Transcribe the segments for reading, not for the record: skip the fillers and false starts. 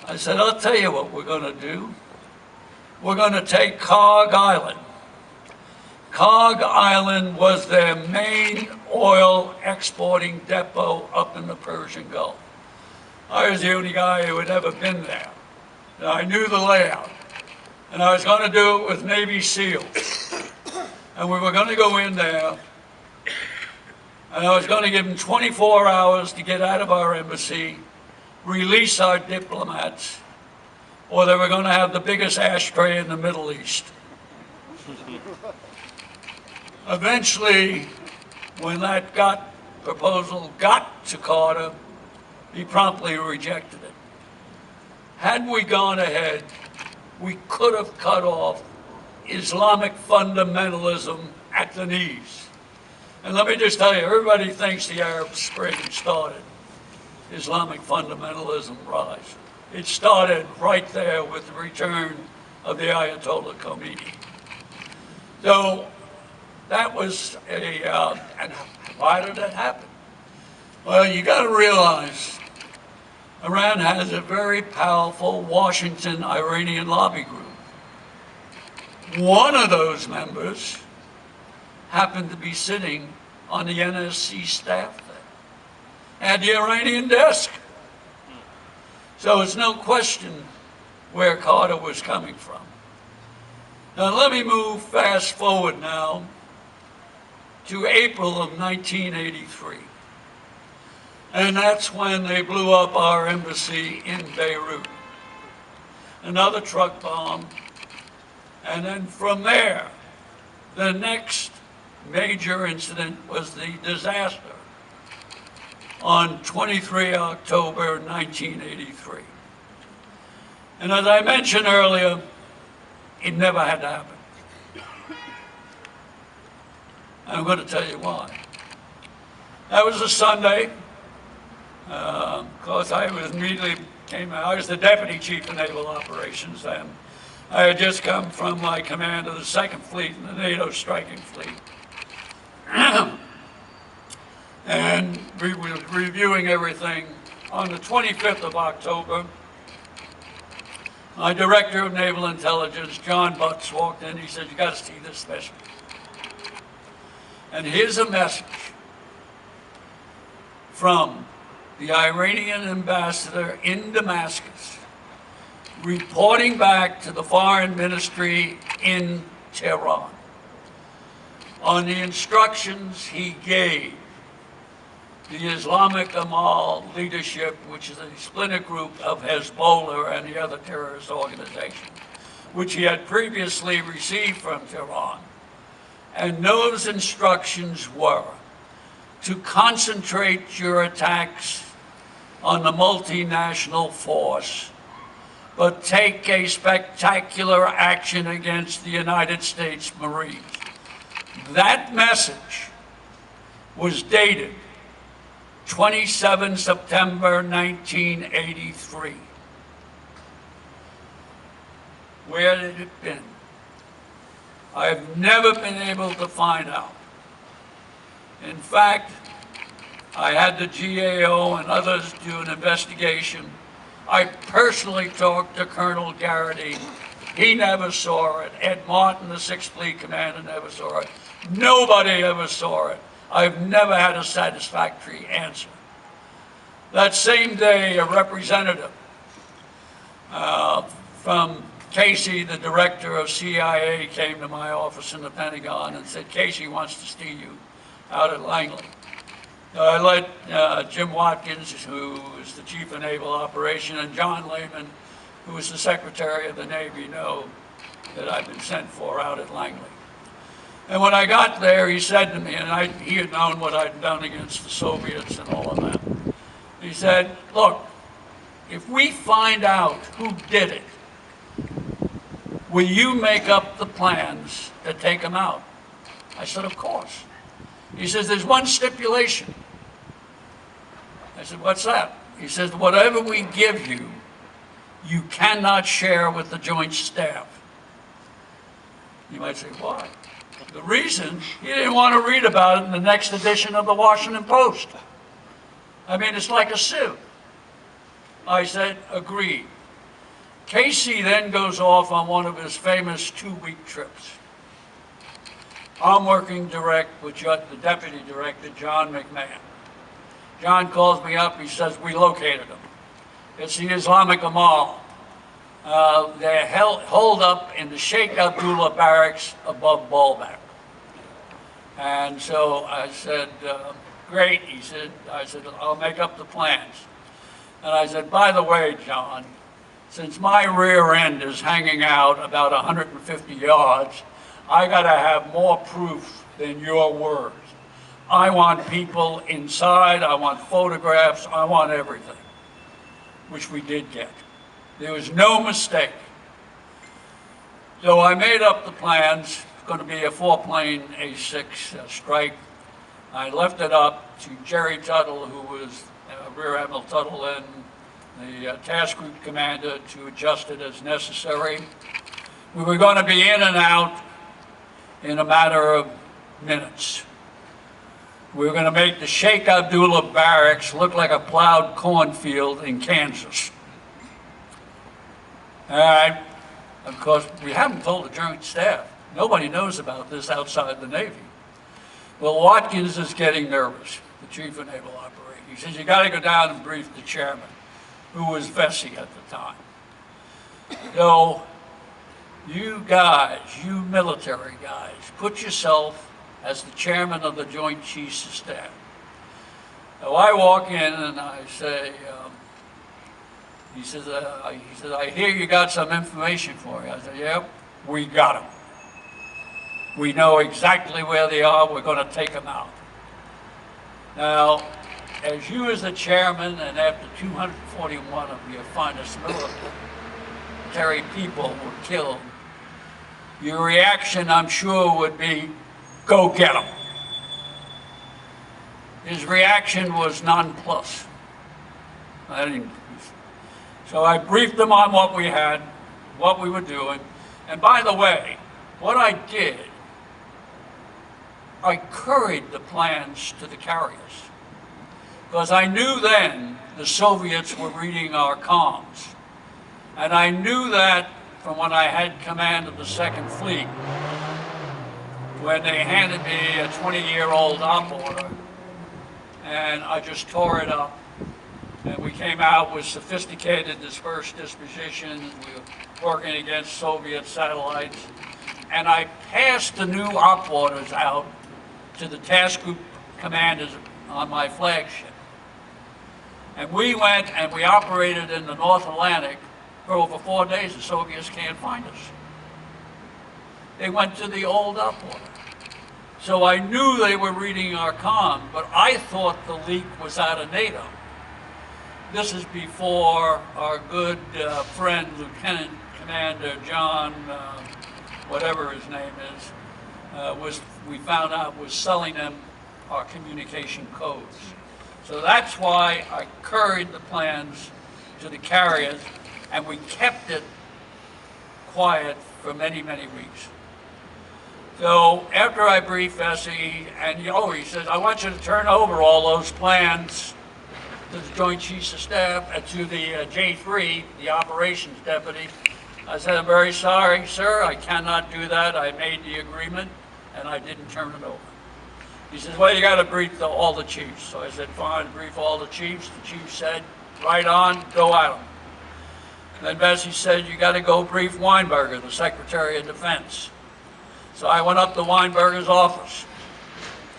I said, I'll tell you what we're going to do. We're going to take Cog Island. Cog Island was their main oil exporting depot up in the Persian Gulf. I was the only guy who had ever been there. And I knew the layout. And I was going to do it with Navy SEALs. And we were going to go in there, and I was going to give them 24 hours to get out of our embassy, release our diplomats, or they were going to have the biggest ashtray in the Middle East. Eventually, when that proposal got to Carter, he promptly rejected it. Had we gone ahead, we could have cut off Islamic fundamentalism at the knees. And let me just tell you, everybody thinks the Arab Spring started Islamic fundamentalism rise. It started right there with the return of the Ayatollah Khomeini. So that was and why did that happen? Well, you got to realize Iran has a very powerful Washington-Iranian lobby group. One of those members happened to be sitting on the NSC staff there, at the Iranian desk. So it's no question where Carter was coming from. Now let me move fast forward now to April of 1983. And that's when they blew up our embassy in Beirut. Another truck bomb. And then from there, the next major incident was the disaster on 23 October 1983. And as I mentioned earlier, it never had to happen. I'm going to tell you why. That was a Sunday. Of course, I was I was the Deputy Chief of Naval Operations then. I had just come from my command of the 2nd Fleet in the NATO Striking Fleet. And we were reviewing everything. On the 25th of October, my Director of Naval Intelligence, John Butts, walked in. He said, "You got to see this special." And here's a message from the Iranian ambassador in Damascus, reporting back to the Foreign Ministry in Tehran on the instructions he gave the Islamic Amal leadership, which is a splinter group of Hezbollah and the other terrorist organizations, which he had previously received from Tehran. And those instructions were to concentrate your attacks on the multinational force, but take a spectacular action against the United States Marines. That message was dated 27 September 1983. Where had it been? I've never been able to find out. In fact, I had the GAO and others do an investigation. I personally talked to Colonel Garrity. He never saw it. Ed Martin, the 6th Fleet Commander, never saw it. Nobody ever saw it. I've never had a satisfactory answer. That same day, a representative from Casey, the director of CIA, came to my office in the Pentagon and said, "Casey wants to see you out at Langley." I let Jim Watkins, who is the Chief of Naval Operation, and John Lehman, who was the Secretary of the Navy, know that I've been sent for out at Langley. And when I got there, he said to me, and he had known what I'd done against the Soviets and all of that. He said, "Look, if we find out who did it, will you make up the plans to take them out?" I said, "Of course." He says, "There's one stipulation." I said, "What's that?" He says, "Whatever we give you, you cannot share with the Joint Staff." You might say, why? The reason, he didn't want to read about it in the next edition of the Washington Post. I mean, it's like a sieve. I said, "Agreed." Casey then goes off on one of his famous 2-week trips. I'm working direct with the deputy director, John McMahon. John calls me up, he says, we located him. It's the Islamic Amal. They're holed up in the Sheikh Abdullah barracks above Baalbek. And so I said, great. I said, I'll make up the plans. And I said, by the way, John, since my rear end is hanging out about 150 yards, I got to have more proof than your words. I want people inside, I want photographs, I want everything, which we did get. There was no mistake. So I made up the plans. It's going to be a 4-plane A6 strike. I left it up to Jerry Tuttle, who was Rear Admiral Tuttle and the task group commander, to adjust it as necessary. We were going to be in and out in a matter of minutes. We were going to make the Sheikh Abdullah barracks look like a plowed cornfield in Kansas. Of course, we haven't told the Joint Staff. Nobody knows about this outside the Navy. Well, Watkins is getting nervous, the Chief of Naval Operations. He says, you got to go down and brief the chairman, who was Vesey at the time. So, you guys, you military guys, put yourself as the chairman of the Joint Chiefs of Staff. So I walk in and I say, he says, I hear you got some information for me. I said, yep, we got them. We know exactly where they are. We're going to take them out. Now, as you as the chairman, and after 241 of your finest military people were killed, your reaction, I'm sure, would be, go get them. His reaction was nonplussed. So I briefed them on what we had, what we were doing. And by the way, what I did, I couried the plans to the carriers. Because I knew then the Soviets were reading our comms. And I knew that from when I had command of the Second Fleet, when they handed me a 20-year-old op order, and I just tore it up. And we came out with sophisticated dispersed disposition. We were working against Soviet satellites. And I passed the new op orders out to the task group commanders on my flagship. And we went and we operated in the North Atlantic for over 4 days. The Soviets can't find us. They went to the old op order. So I knew they were reading our comm, but I thought the leak was out of NATO. This is before our good friend, Lieutenant Commander John, whatever his name is, we found out was selling them our communication codes. So that's why I couried the plans to the carriers, and we kept it quiet for many, many weeks. So after I briefed Vesey, and he says, I want you to turn over all those plans to the Joint Chiefs of Staff, to the J3, the operations deputy. I said, I'm very sorry, sir, I cannot do that. I made the agreement, and I didn't turn it over. He says, well, you got to brief all the chiefs. So I said, fine, brief all the chiefs. The chief said, right on, go at them. Then Vesey said, you got to go brief Weinberger, the Secretary of Defense. So I went up to Weinberger's office.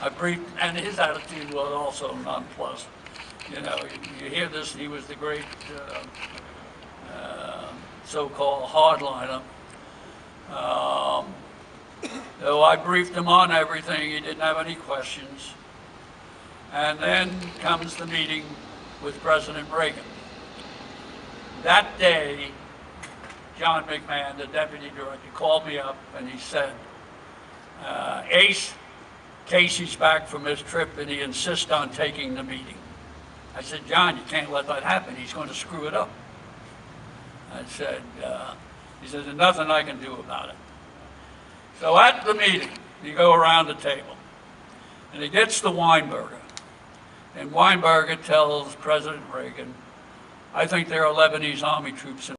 I briefed, and his attitude was also nonplussed. You know, you hear this, he was the great so-called hardliner. So I briefed him on everything. He didn't have any questions. And then comes the meeting with President Reagan. That day, John McMahon, the deputy director, called me up and he said, Ace, Casey's back from his trip and he insists on taking the meeting. I said, John, you can't let that happen. He's going to screw it up. I said, he said, there's nothing I can do about it. So at the meeting, you go around the table, and he gets to Weinberger. And Weinberger tells President Reagan, I think there are Lebanese army troops in